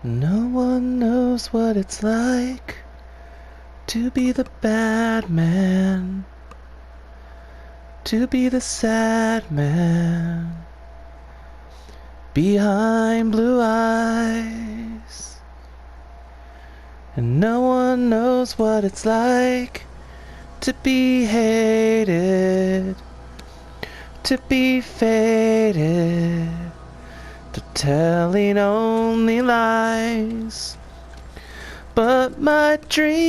No one knows what it's like to be the bad man, to be the sad man behind blue eyes. And no one knows what it's like to be hated, to be faded, to telling only lies. But my dreams,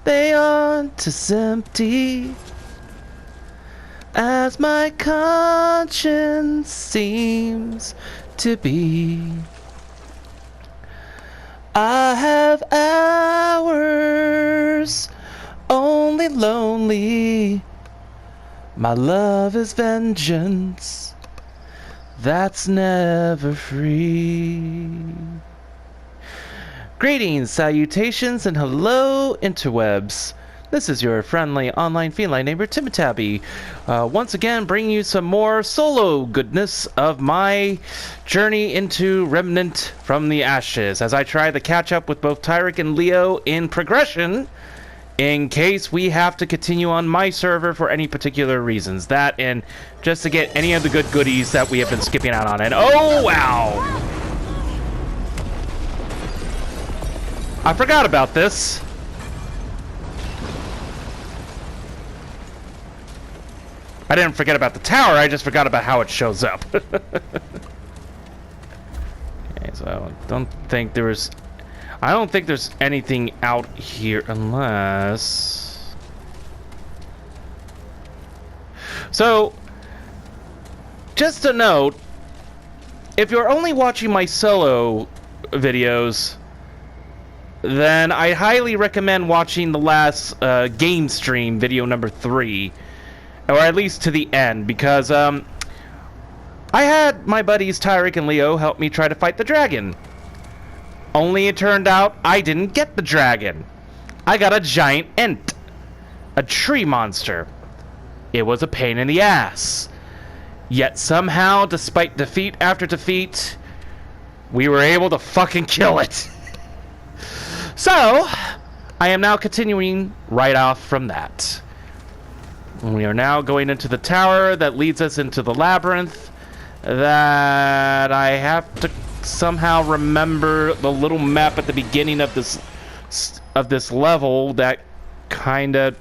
they aren't as empty as my conscience seems to be. I have hours only lonely. My love is vengeance that's never free. Greetings, salutations, and hello, interwebs. This is your friendly online feline neighbor, TimidTabby. Once again, bringing you some more solo goodness of my journey into Remnant from the Ashes, as I try to catch up with both Tyric and Leo in progression, in case we have to continue on my server for any particular reasons. That, and just to get any of the good goodies that we have been skipping out on. And oh, wow! I forgot about this. I didn't forget about the tower, I just forgot about how it shows up. Okay, so I don't think there's anything out here unless... So, just a note, if you're only watching my solo videos, then I highly recommend watching the last game stream, video number 3. Or at least to the end, because I had my buddies Tyric and Leo help me try to fight the dragon. Only it turned out I didn't get the dragon. I got a giant ent. A tree monster. It was a pain in the ass. Yet somehow, despite defeat after defeat, we were able to fucking kill it. So, I am now continuing right off from that. We are now going into the tower that leads us into the labyrinth that I have to somehow remember the little map at the beginning of this level that kind of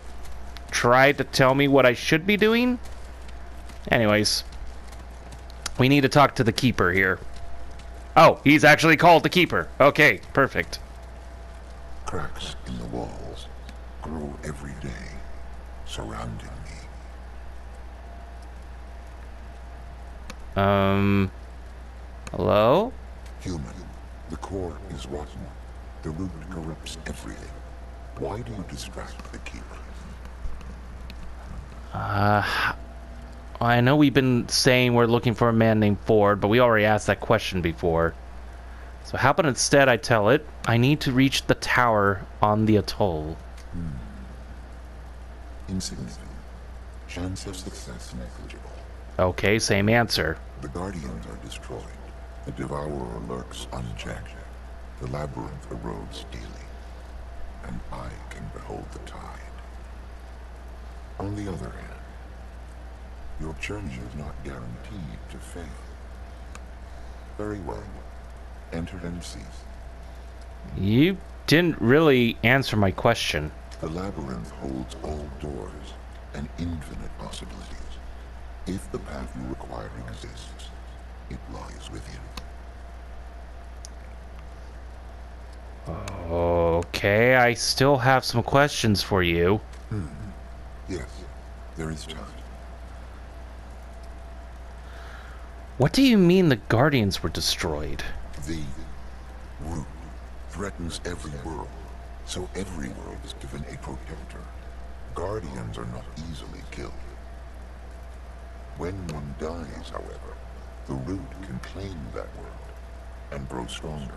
tried to tell me what I should be doing. Anyways, we need to talk to the keeper here. Oh, he's actually called the keeper. Okay, perfect. Cracks in the walls grow every day, surrounding me. Hello? Human, the core is rotten. The root corrupts everything. Why do you distract the keeper? I know we've been saying we're looking for a man named Ford, but we already asked that question before. So how about instead I tell it, I need to reach the tower on the atoll. Insignificant. Chance of success negligible. Okay, same answer. The Guardians are destroyed. The Devourer lurks unchecked. The Labyrinth erodes daily. And I can behold the tide. On the other hand, your journey is not guaranteed to fail. Very well. Enter and cease. You didn't really answer my question. The Labyrinth holds all doors and infinite possibilities. If the path you require exists, it lies within. Okay, I still have some questions for you. Yes, there is time. What do you mean the Guardians were destroyed? The root threatens every world, so every world is given a protector. Guardians are not easily killed. When one dies, however, the root can claim that world and grow stronger.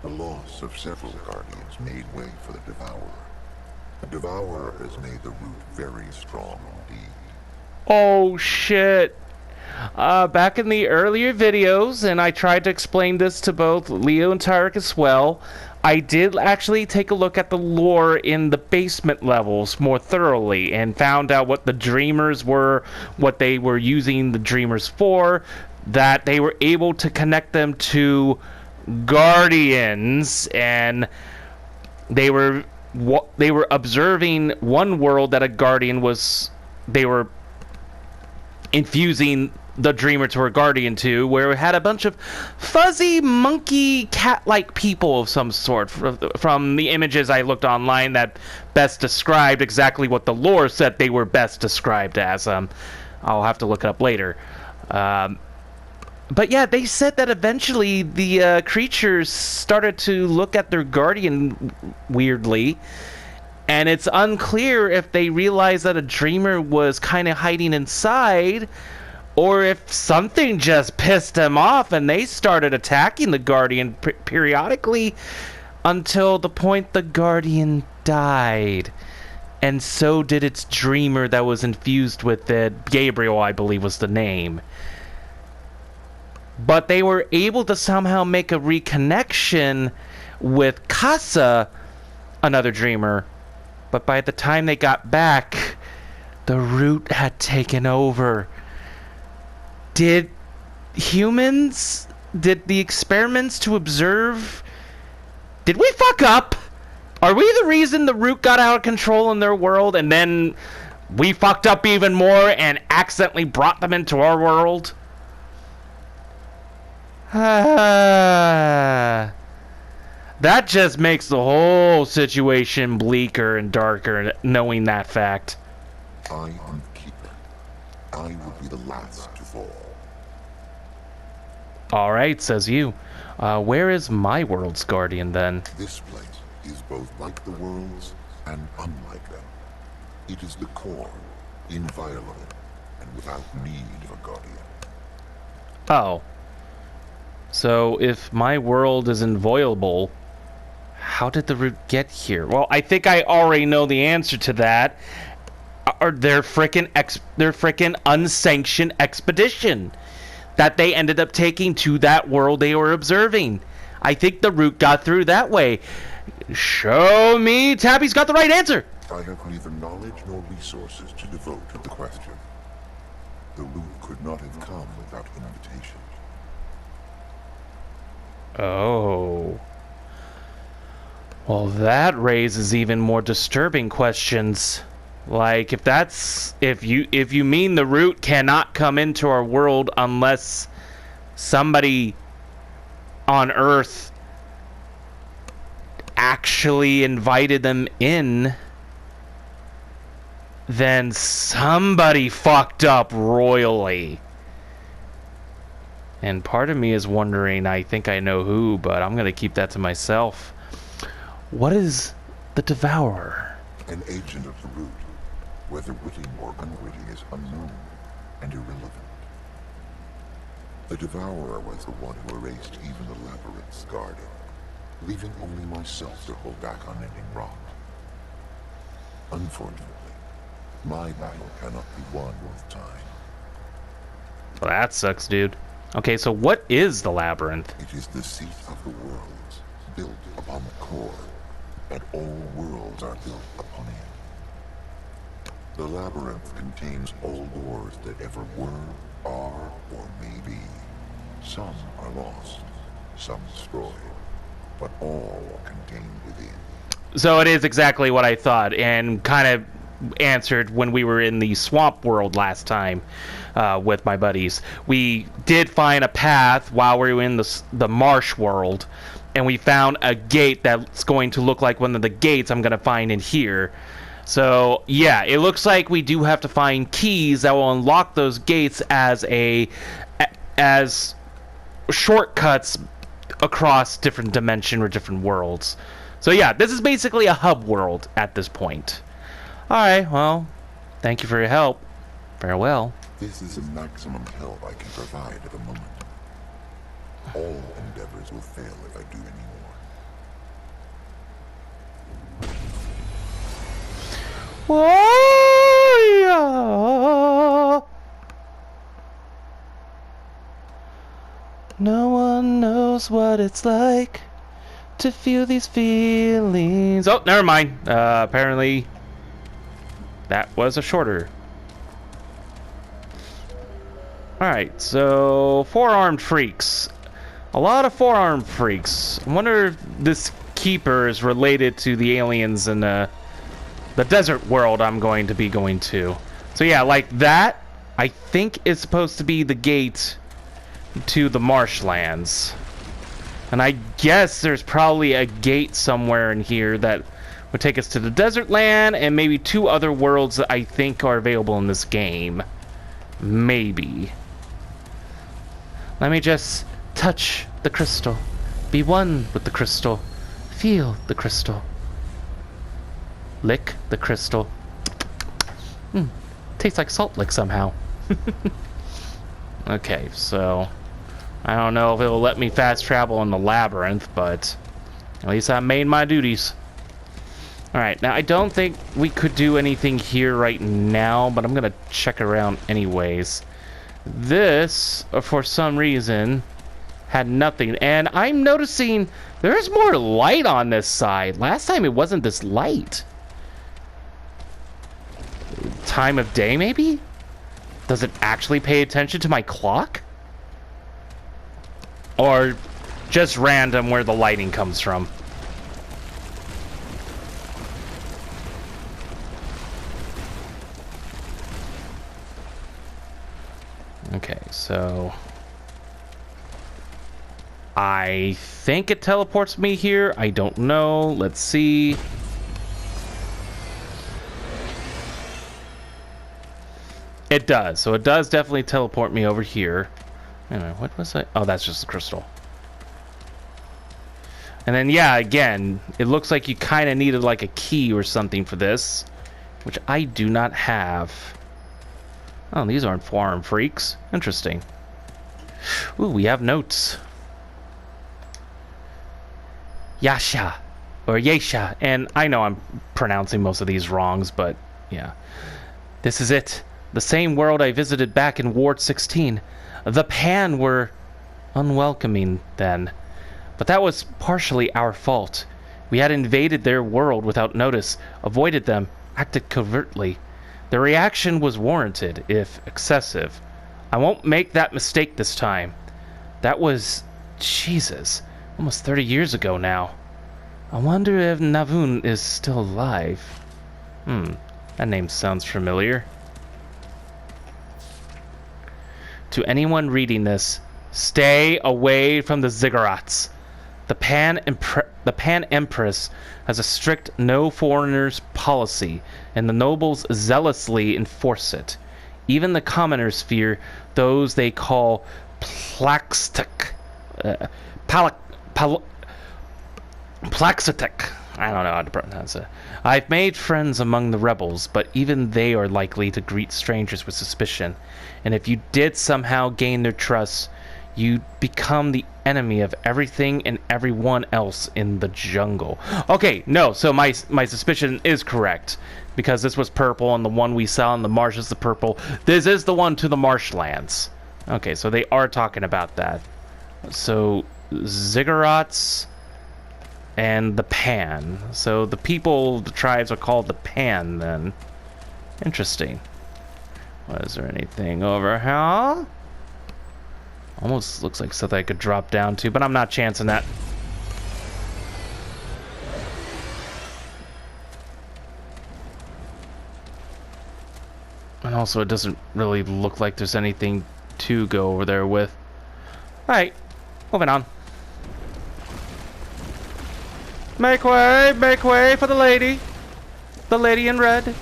The loss of several Guardians made way for the Devourer. The Devourer has made the root very strong indeed. Oh shit! Back in the earlier videos, and I tried to explain this to both Leo and Tarek as well, I did actually take a look at the lore in the basement levels more thoroughly and found out what the Dreamers were, what they were using the Dreamers for, that they were able to connect them to Guardians, and they were observing one world that a Guardian was... They were infusing the Dreamer to a Guardian to, where it had a bunch of fuzzy, monkey, cat-like people of some sort. From the images I looked online that best described exactly what the lore said they were best described as. I'll have to look it up later. But yeah, they said that eventually the creatures started to look at their Guardian weirdly, and it's unclear if they realized that a Dreamer was kind of hiding inside, or if something just pissed them off and they started attacking the Guardian periodically until the point the Guardian died. And so did its Dreamer that was infused with it. Gabriel, I believe, was the name. But they were able to somehow make a reconnection with Casa, another Dreamer. But by the time they got back, the root had taken over. Did the experiments to observe, did we fuck up? Are we the reason the root got out of control in their world, and then we fucked up even more and accidentally brought them into our world? That just makes the whole situation bleaker and darker, knowing that fact. I am the keeper. I will be the last to fall. Alright, says you. Where is my world's Guardian, then? This place is both like the worlds and unlike them. It is the core, inviolable, and without need of a Guardian. Oh. So, if my world is inviolable, how did the root get here? Well, I think I already know the answer to that. Or their frickin' unsanctioned expedition that they ended up taking to that world they were observing. I think the root got through that way. Show me Tabby's got the right answer. I have neither knowledge nor resources to devote to the question. The root could not have come without invitation. Oh. Well, that raises even more disturbing questions. Like, if you mean the root cannot come into our world unless somebody on Earth actually invited them in, then somebody fucked up royally. And part of me is wondering, I think I know who, but I'm gonna keep that to myself. What is the Devourer? An agent of the root, whether witting or unwitting, is unknown and irrelevant. The Devourer was the one who erased even the Labyrinth's guardian, leaving only myself to hold back unending rot. Unfortunately, my battle cannot be won with time. Well, that sucks, dude. Okay, so what is the Labyrinth? It is the seat of the worlds, built upon the core, and all worlds are built upon it. The Labyrinth contains all doors that ever were, are, or may be. Some are lost, some destroyed, but all are contained within. So it is exactly what I thought, and kind of answered when we were in the swamp world last time with my buddies. We did find a path while we were in the marsh world, and we found a gate that's going to look like one of the gates I'm going to find in here. So, yeah, it looks like we do have to find keys that will unlock those gates as shortcuts across different dimension or different worlds. So, yeah, this is basically a hub world at this point. Alright, well, thank you for your help. Farewell. This is the maximum help I can provide at the moment. All endeavors will fail if I do any more. Warrior! No one knows what it's like to feel these feelings. Oh, never mind. Apparently, that was a shorter. Alright, so four-armed freaks. A lot of four-armed freaks. I wonder if this keeper is related to the aliens in the desert world I'm going to be going to. So yeah, like that, I think is supposed to be the gate to the marshlands. And I guess there's probably a gate somewhere in here that would take us to the desert land and maybe two other worlds that I think are available in this game. Maybe. Let me just touch the crystal. Be one with the crystal. Feel the crystal. Lick the crystal. Tastes like salt lick somehow. Okay, so I don't know if it'll let me fast travel in the labyrinth, but at least I made my duties. Alright, now I don't think we could do anything here right now, but I'm gonna check around anyways. This, for some reason, had nothing, and I'm noticing there's more light on this side. Last time it wasn't this light. Time of day, maybe? Does it actually pay attention to my clock? Or just random where the lighting comes from? Okay, so I think it teleports me here. I don't know. Let's see. It does. So it does definitely teleport me over here. Anyway, what was that? Oh, that's just the crystal. And then, yeah, again, it looks like you kind of needed like a key or something for this, which I do not have. Oh, these aren't forearm freaks. Interesting. Ooh, we have notes. Yasha, or Yesha, and I know I'm pronouncing most of these wrongs, but yeah. This is it. The same world I visited back in Ward 16. The Pan were unwelcoming then, but that was partially our fault. We had invaded their world without notice, avoided them, acted covertly. The reaction was warranted, if excessive. I won't make that mistake this time. That was, Jesus, almost 30 years ago now. I wonder if Navun is still alive. That name sounds familiar. To anyone reading this, stay away from the ziggurats. The Pan Empress has a strict no foreigners policy, and the nobles zealously enforce it. Even the commoners fear those they call Plaxtic. Plaxitic. I don't know how to pronounce it. I've made friends among the rebels, but even they are likely to greet strangers with suspicion. And if you did somehow gain their trust, you'd become the enemy of everything and everyone else in the jungle. Okay, no, so my suspicion is correct. Because this was purple, and the one we saw in the marsh is the purple. This is the one to the marshlands. Okay, so they are talking about that. So, ziggurats and the Pan. So the people, the tribes are called the Pan then. Interesting. Was there anything over here? Almost looks like something I could drop down to, but I'm not chancing that. And also it doesn't really look like there's anything to go over there with. Alright, moving on. Make way for the lady. The lady in red.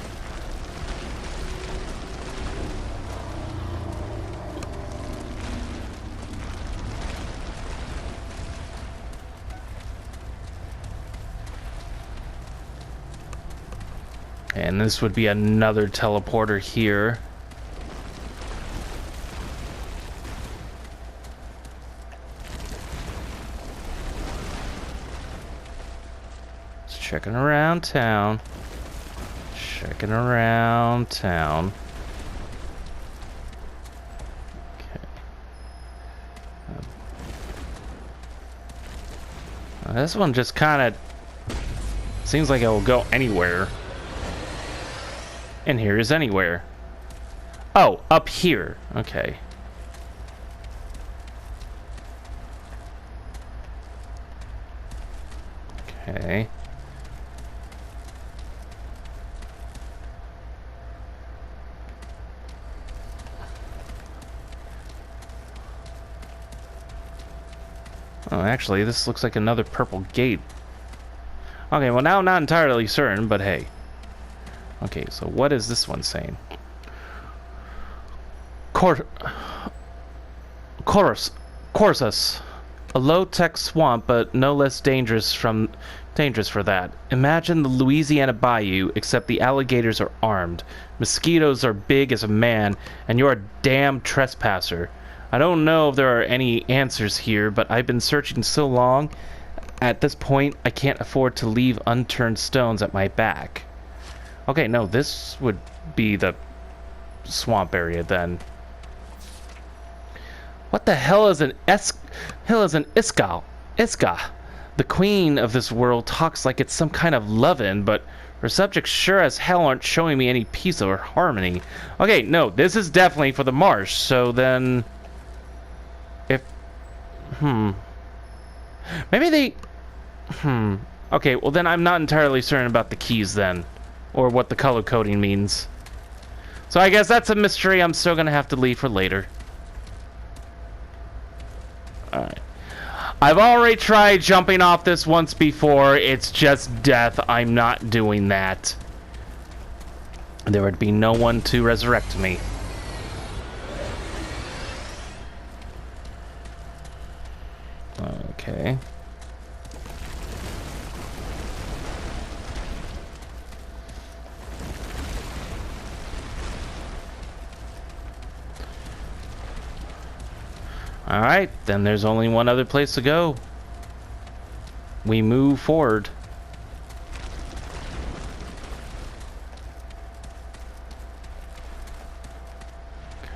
And this would be another teleporter here. Just checking around town. Checking around town. Okay. This one just kind of seems like it will go anywhere. And here is anywhere. Oh, up here. Okay. Okay. Oh, actually, this looks like another purple gate. Okay, well, now I'm not entirely certain, but hey. Okay, so what is this one saying? Corsus. A low-tech swamp, but no less dangerous for that. Imagine the Louisiana Bayou, except the alligators are armed. Mosquitoes are big as a man, and you're a damn trespasser. I don't know if there are any answers here, but I've been searching so long. At this point, I can't afford to leave unturned stones at my back. Okay, no, this would be the swamp area then. What the hell is an Iska? The queen of this world talks like it's some kind of lovin', but her subjects sure as hell aren't showing me any peace or harmony. Okay, no, this is definitely for the marsh, so then... Maybe they... Okay, well then I'm not entirely certain about the keys then. Or what the color coding means. So I guess that's a mystery I'm still gonna have to leave for later. Alright. I've already tried jumping off this once before. It's just death. I'm not doing that. There would be no one to resurrect me. Okay. Alright, then there's only one other place to go. We move forward.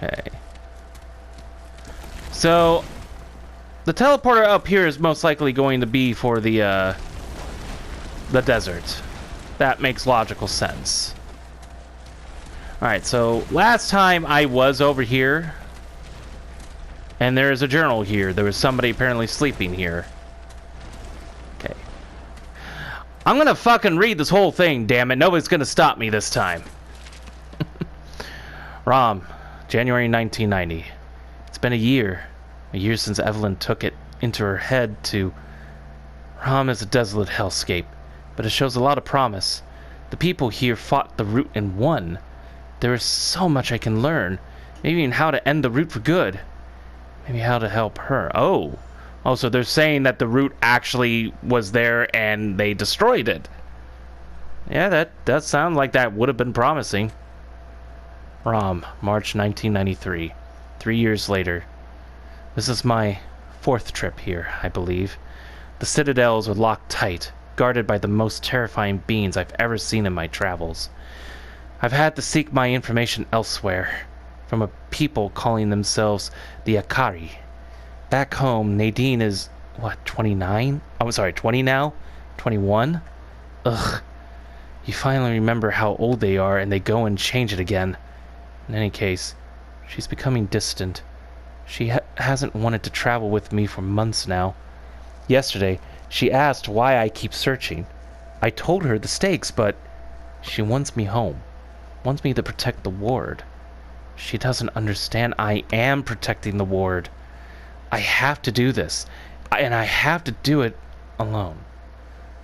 Okay. So, the teleporter up here is most likely going to be for the desert. That makes logical sense. Alright, so last time I was over here, and there is a journal here. There was somebody apparently sleeping here. Okay. I'm gonna fucking read this whole thing, damn it. Nobody's gonna stop me this time. Rom, January 1990. It's been a year. A year since Evelyn took it into her head to... Rom is a desolate hellscape, but it shows a lot of promise. The people here fought the root and won. There is so much I can learn. Maybe even how to end the root for good. Maybe how to help her. Oh. So they're saying that the root actually was there and they destroyed it. Yeah, that does sound like that would have been promising. Rom, March 1993. 3 years later. This is my 4th trip here, I believe. The citadels are locked tight, guarded by the most terrifying beings I've ever seen in my travels. I've had to seek my information elsewhere. From a people calling themselves the Akari. Back home, Nadine is, what, 29? I'm sorry, 20 now? 21? Ugh. You finally remember how old they are and they go and change it again. In any case, she's becoming distant. She hasn't wanted to travel with me for months now. Yesterday, she asked why I keep searching. I told her the stakes, but she wants me home. Wants me to protect the ward. She doesn't understand I am protecting the ward. I have to do this, and I have to do it alone.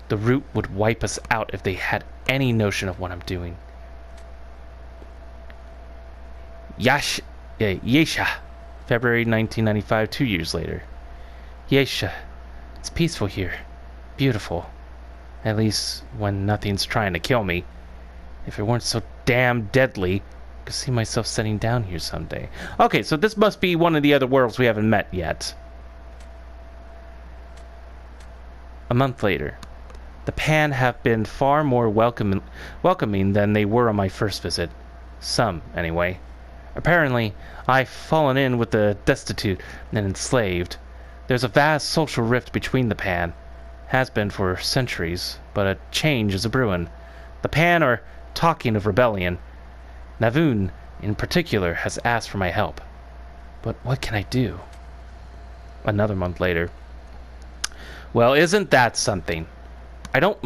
The root would wipe us out if they had any notion of what I'm doing. Yesha, February 1995, 2 years later. Yesha, it's peaceful here. Beautiful. At least when nothing's trying to kill me. If it weren't so damn deadly, I could see myself setting down here someday. Okay, so this must be one of the other worlds we haven't met yet. A month later. The Pan have been far more welcoming than they were on my first visit. Some, anyway. Apparently, I've fallen in with the destitute and enslaved. There's a vast social rift between the Pan. Has been for centuries, but a change is a-brewin'. The Pan are talking of rebellion. Navun, in particular, has asked for my help. But what can I do? Another month later. Well, isn't that something? I don't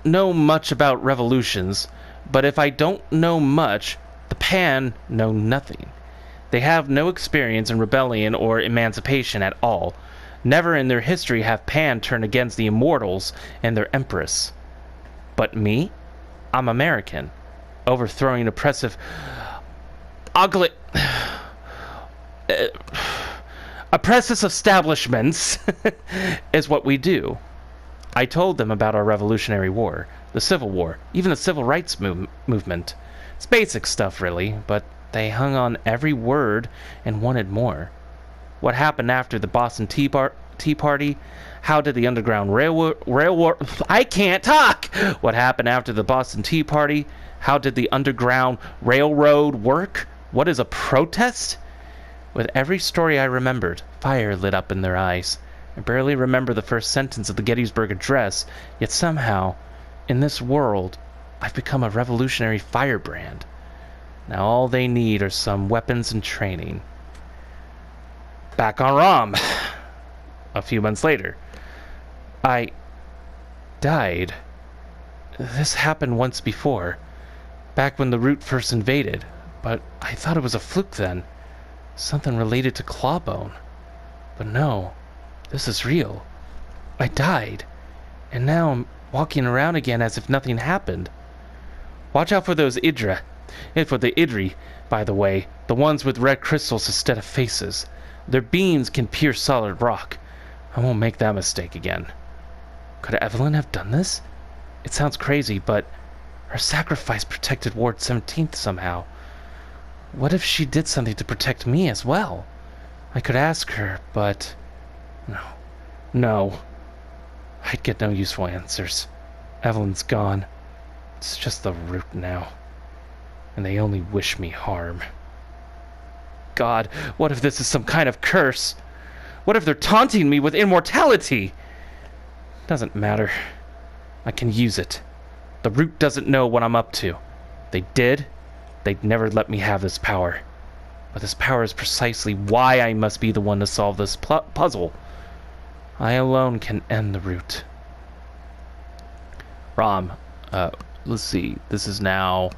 know much about revolutions, but if I don't know much, the Pan know nothing. They have no experience in rebellion or emancipation at all. Never in their history have Pan turned against the immortals and their empress. But me? I'm American. Overthrowing oppressive... oppressive establishments is what we do. I told them about our Revolutionary War, the Civil War, even the Civil Rights movement. It's basic stuff, really, but they hung on every word and wanted more. What happened after the Boston Tea Party? How did the Underground Railroad... I can't talk! What happened after the Boston Tea Party? How did the Underground Railroad work? What is a protest? With every story I remembered, fire lit up in their eyes. I barely remember the first sentence of the Gettysburg Address, yet somehow, in this world, I've become a revolutionary firebrand. Now all they need are some weapons and training. Back on Rom. A few months later. I died. This happened once before, back when the Root first invaded, but I thought it was a fluke then. Something related to Clawbone. But no, this is real. I died, and now I'm walking around again as if nothing happened. Watch out for those Idra. And for the Idri, by the way, the ones with red crystals instead of faces. Their beams can pierce solid rock. I won't make that mistake again. Could Evelyn have done this? It sounds crazy, but her sacrifice protected Ward 17th somehow. What if she did something to protect me as well? I could ask her, but... No. I'd get no useful answers. Evelyn's gone. It's just the Root now. And they only wish me harm. God, what if this is some kind of curse? What if they're taunting me with immortality? Doesn't matter. I can use it. The Root doesn't know what I'm up to. If they did, they'd never let me have this power. But this power is precisely why I must be the one to solve this puzzle. I alone can end the Root. Rom, let's see. This is now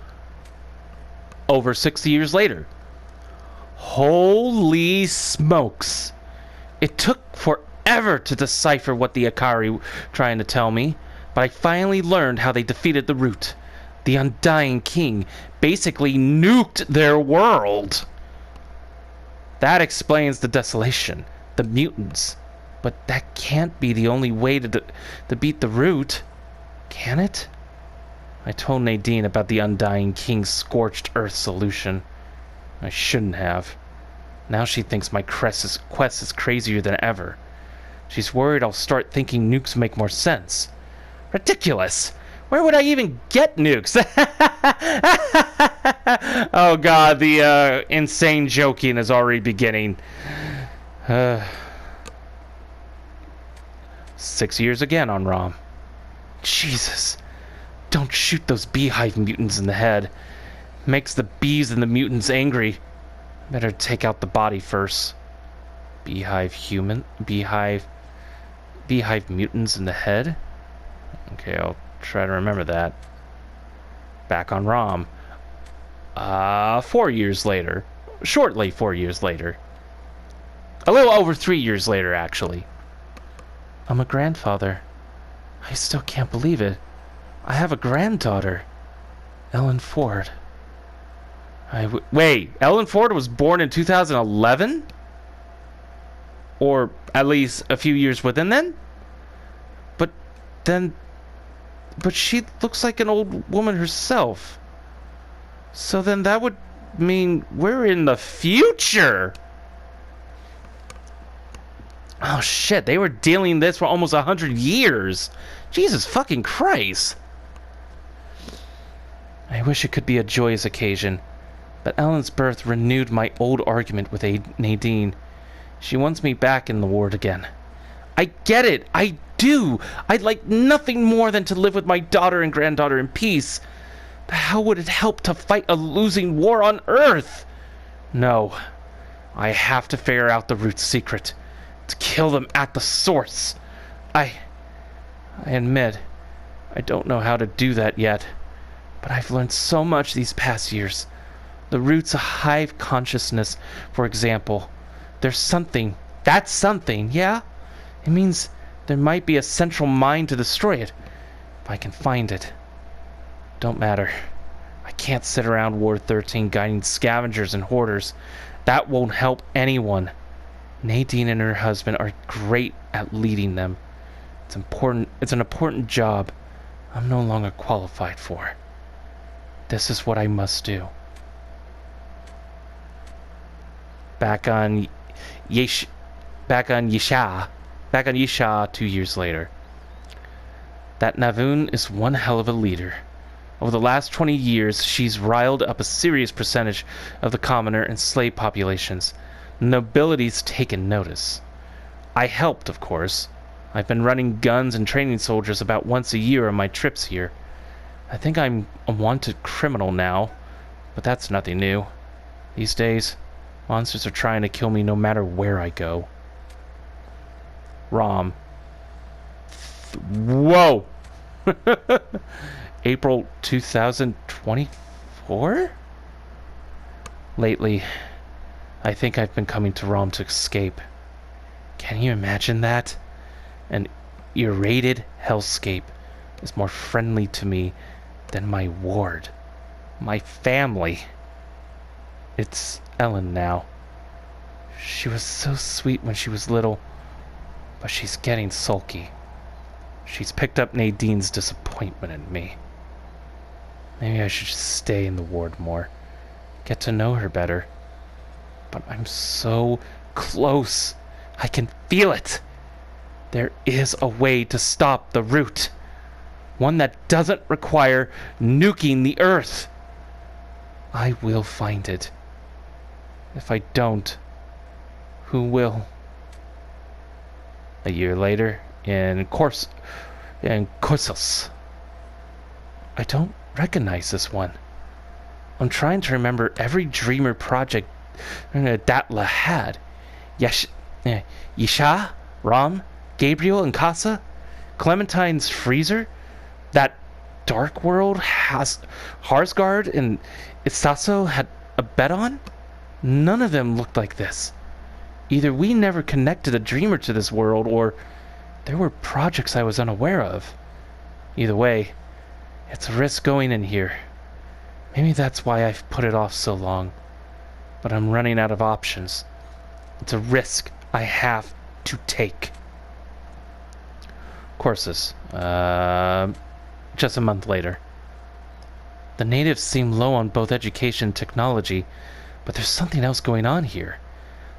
over 60 years later. Holy smokes. It took forever to decipher what the Akari were trying to tell me, but I finally learned how they defeated the Root. The Undying King basically nuked their world. That explains the desolation, the mutants. But that can't be the only way to beat the Root, can it? I told Nadine about the Undying King's scorched earth solution. I shouldn't have. Now she thinks my quest is crazier than ever. She's worried I'll start thinking nukes make more sense. Ridiculous! Where would I even get nukes? Oh god, the insane joking is already beginning. 6 years again on Rom. Jesus. Don't shoot those beehive mutants in the head. Makes the bees and the mutants angry. Better take out the body first. Beehive mutants in the head? Okay, I'll try to remember that. Back on Rom. 4 years later. Shortly 4 years later. A little over 3 years later, actually. I'm a grandfather. I still can't believe it. I have a granddaughter. Ellen Ford. Wait, Ellen Ford was born in 2011? Or at least a few years within then? But she looks like an old woman herself. So then that would mean we're in the future. Oh shit, they were dealing this for almost 100 years. Jesus fucking Christ. I wish it could be a joyous occasion, but Ellen's birth renewed my old argument with Nadine. She wants me back in the ward again. I get it. I do. I'd like nothing more than to live with my daughter and granddaughter in peace. But how would it help to fight a losing war on Earth? No. I have to figure out the root's secret. To kill them at the source. I admit, I don't know how to do that yet. But I've learned so much these past years. The root's a hive consciousness, for example. There's something. That's something, yeah? It means there might be a central mind to destroy it. If I can find it. Don't matter. I can't sit around Ward 13 guiding scavengers and hoarders. That won't help anyone. Nadine and her husband are great at leading them. It's an important job I'm no longer qualified for. This is what I must do. Back on Yisha 2 years later. That Navun is one hell of a leader. Over the last 20 years, she's riled up a serious percentage of the commoner and slave populations. The nobility's taken notice. I helped, of course. I've been running guns and training soldiers about once a year on my trips here. I think I'm a wanted criminal now, but that's nothing new. These days, monsters are trying to kill me no matter where I go. Rom. Whoa! April 2024? Lately, I think I've been coming to Rom to escape. Can you imagine that? An irradiated hellscape is more friendly to me than my ward. My family. It's Ellen now. She was so sweet when she was little, but she's getting sulky. She's picked up Nadine's disappointment in me. Maybe I should just stay in the ward more. Get to know her better. But I'm so close. I can feel it. There is a way to stop the root. One that doesn't require nuking the Earth. I will find it. If I don't, who will? A year later, in Corsos. I don't recognize this one. I'm trying to remember every Dreamer project Datla had. Yisha, Rom, Gabriel, and Casa, Clementine's freezer, that Dark World has Harsgard and Isaso had a bet on? None of them looked like this. Either we never connected a Dreamer to this world, or there were projects I was unaware of. Either way, it's a risk going in here. Maybe that's why I've put it off so long. But I'm running out of options. It's a risk I have to take. Courses. Just a month later. The natives seem low on both education and technology, but there's something else going on here.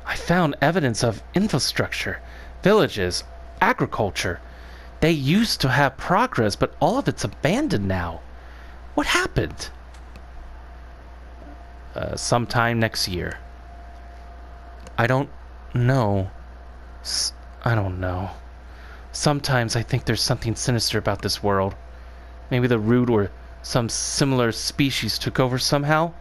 I found evidence of infrastructure, villages, agriculture. They used to have progress, but all of it's abandoned now. What happened? Sometime next year. I don't know. Sometimes I think there's something sinister about this world. Maybe the root or some similar species took over somehow.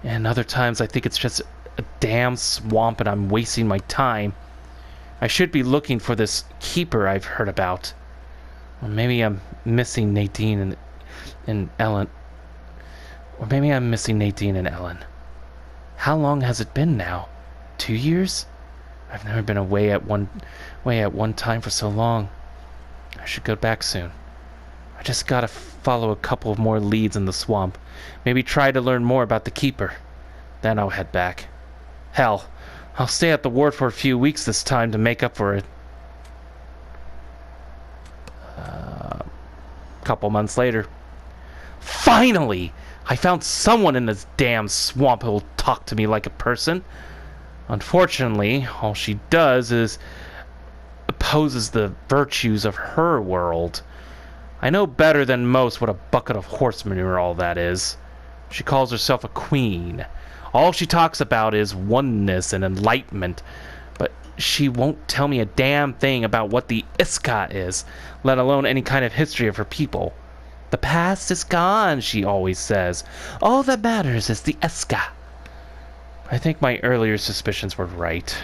And other times I think it's just a damn swamp and I'm wasting my time. I should be looking for this keeper I've heard about. Or maybe I'm missing Nadine and Ellen. Or maybe I'm missing Nadine and Ellen. How long has it been now? 2 years? I've never been away at one time for so long. I should go back soon. I just gotta follow a couple of more leads in the swamp. Maybe try to learn more about the keeper. Then I'll head back. Hell, I'll stay at the ward for a few weeks this time to make up for it. Couple months later. Finally! I found someone in this damn swamp who will talk to me like a person. Unfortunately, all she does is opposes the virtues of her world. I know better than most what a bucket of horse manure all that is. She calls herself a queen. All she talks about is oneness and enlightenment, But she won't tell me a damn thing about what the Iska is, let alone any kind of history of her people. The past is gone, she always says. All that matters is the Iska. I think my earlier suspicions were right.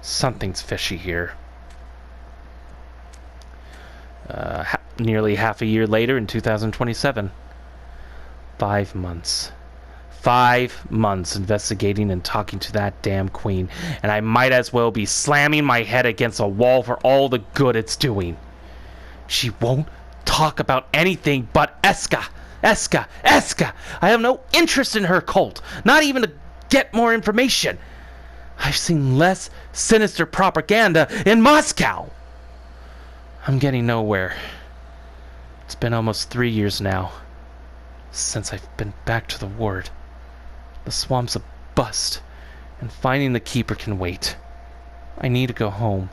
Something's fishy here. Nearly half a year later, in 2027. 5 months. 5 months investigating and talking to that damn queen, and I might as well be slamming my head against a wall for all the good it's doing. She won't talk about anything but Eska. Eska. Eska. I have no interest in her cult, not even to get more information. I've seen less sinister propaganda in Moscow. I'm getting nowhere. It's been almost 3 years now since I've been back to the ward. The swamp's a bust, and finding the keeper can wait. I need to go home.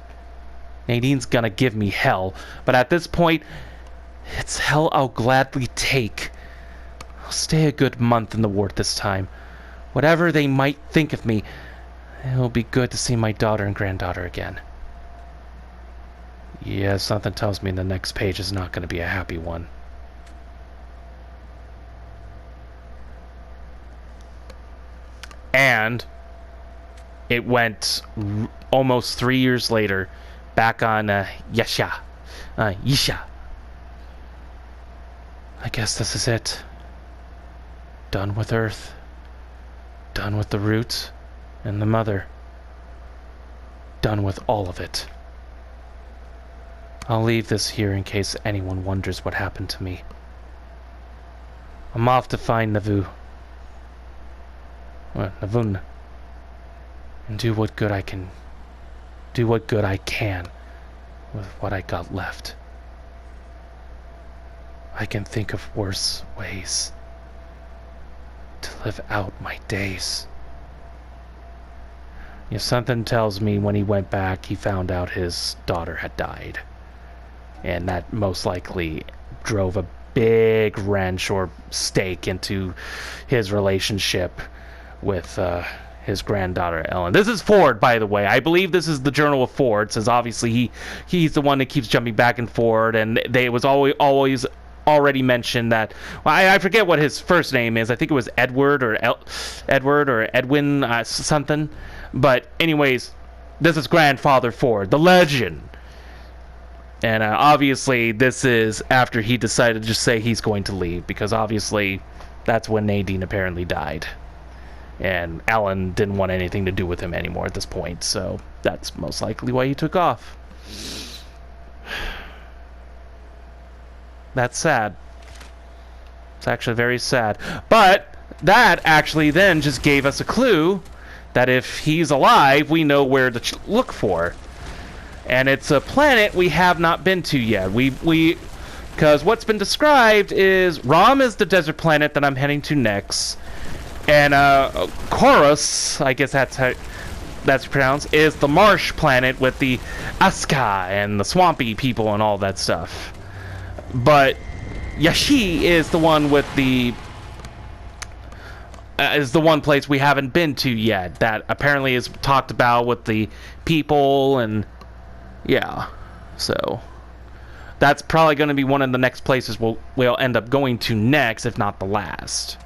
Nadine's gonna give me hell, but at this point, it's hell I'll gladly take. I'll stay a good month in the ward this time. Whatever they might think of me, it'll be good to see my daughter and granddaughter again. Yeah, something tells me the next page is not going to be a happy one. And it went almost 3 years later, back on Yisha. I guess this is it. Done with Earth. Done with the roots and the mother. Done with all of it. I'll leave this here in case anyone wonders what happened to me. I'm off to find Navun, and do what good I can. Do what good I can with what I got left. I can think of worse ways to live out my days. Something tells me when he went back, he found out his daughter had died. And that most likely drove a big wrench or stake into his relationship with his granddaughter Ellen. This is Ford, by the way. I believe this is the Journal of Ford. It says obviously he's the one that keeps jumping back and forward, and they was always already mentioned that. Well, I forget what his first name is. I think it was Edward or Edwin something. But anyways, this is Grandfather Ford, the legend. And obviously this is after he decided to just say he's going to leave, because obviously that's when Nadine apparently died. And Alan didn't want anything to do with him anymore at this point, so that's most likely why he took off. That's sad. It's actually very sad. But that actually then just gave us a clue that if he's alive, we know where to look for. And it's a planet we have not been to yet. Because what's been described is Rom is the desert planet that I'm heading to next. And Chorus, I guess that's pronounced, is the marsh planet with the Aska and the swampy people and all that stuff. But Yashi is the one with the is the one place we haven't been to yet that apparently is talked about with the people, and yeah, so that's probably going to be one of the next places we'll end up going to next, if not the last.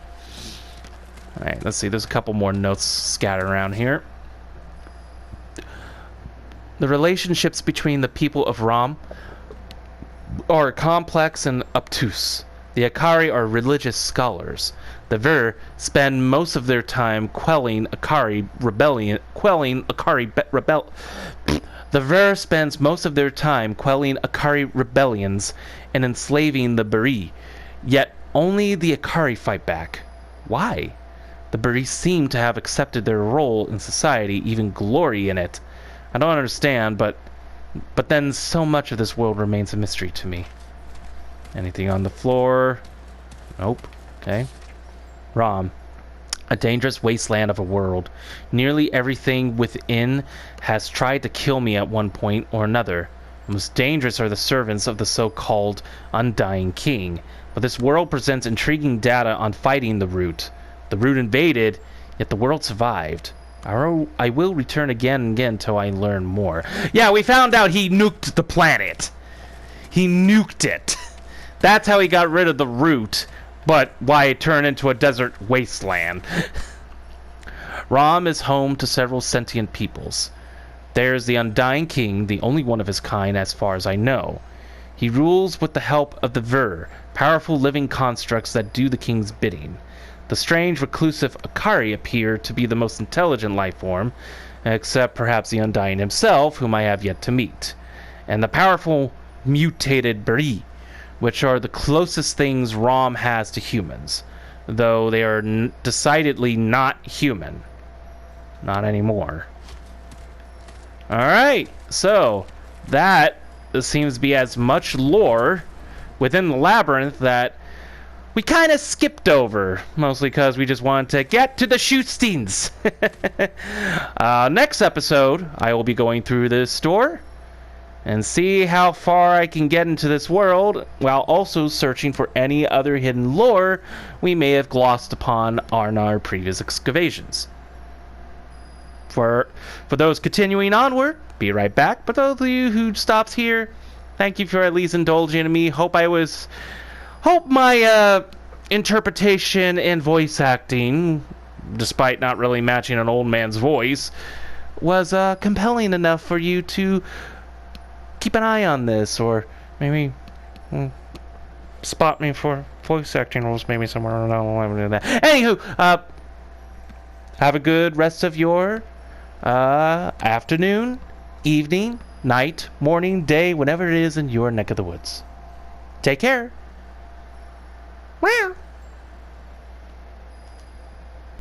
All right, let's see. There's a couple more notes scattered around here. The relationships between the people of Rom are complex and obtuse. The Akari are religious scholars. The Ver spend most of their time quelling Akari rebellions and enslaving the Beri. Yet only the Akari fight back. Why? The Beri seem to have accepted their role in society, even glory in it. I don't understand, but then so much of this world remains a mystery to me. Anything on the floor? Nope. Okay. Rom. A dangerous wasteland of a world. Nearly everything within has tried to kill me at one point or another. The most dangerous are the servants of the so-called Undying King. But this world presents intriguing data on fighting the Root. The Root invaded, yet the world survived. I will return again and again until I learn more. Yeah, we found out he nuked the planet. He nuked it. That's how he got rid of the root, but why it turned into a desert wasteland. Rom is home to several sentient peoples. There's the Undying King, the only one of his kind as far as I know. He rules with the help of the Ver, powerful living constructs that do the king's bidding. The strange reclusive Akari appear to be the most intelligent life form, except perhaps the Undying himself, whom I have yet to meet. And the powerful mutated Bri, which are the closest things Rom has to humans, though they are decidedly not human. Not anymore. Alright, so that seems to be as much lore within the Labyrinth that we kind of skipped over, mostly because we just wanted to get to the shootstings. Next episode, I will be going through this store and see how far I can get into this world, while also searching for any other hidden lore we may have glossed upon on our previous excavations. For those continuing onward, be right back. But those of you who stops here, thank you for at least indulging in me. Hope my interpretation and voice acting, despite not really matching an old man's voice, was compelling enough for you to keep an eye on this, or maybe spot me for voice acting roles maybe somewhere. I don't know that. Anywho, have a good rest of your afternoon, evening, night, morning, day, whenever it is in your neck of the woods. Take care. Wow.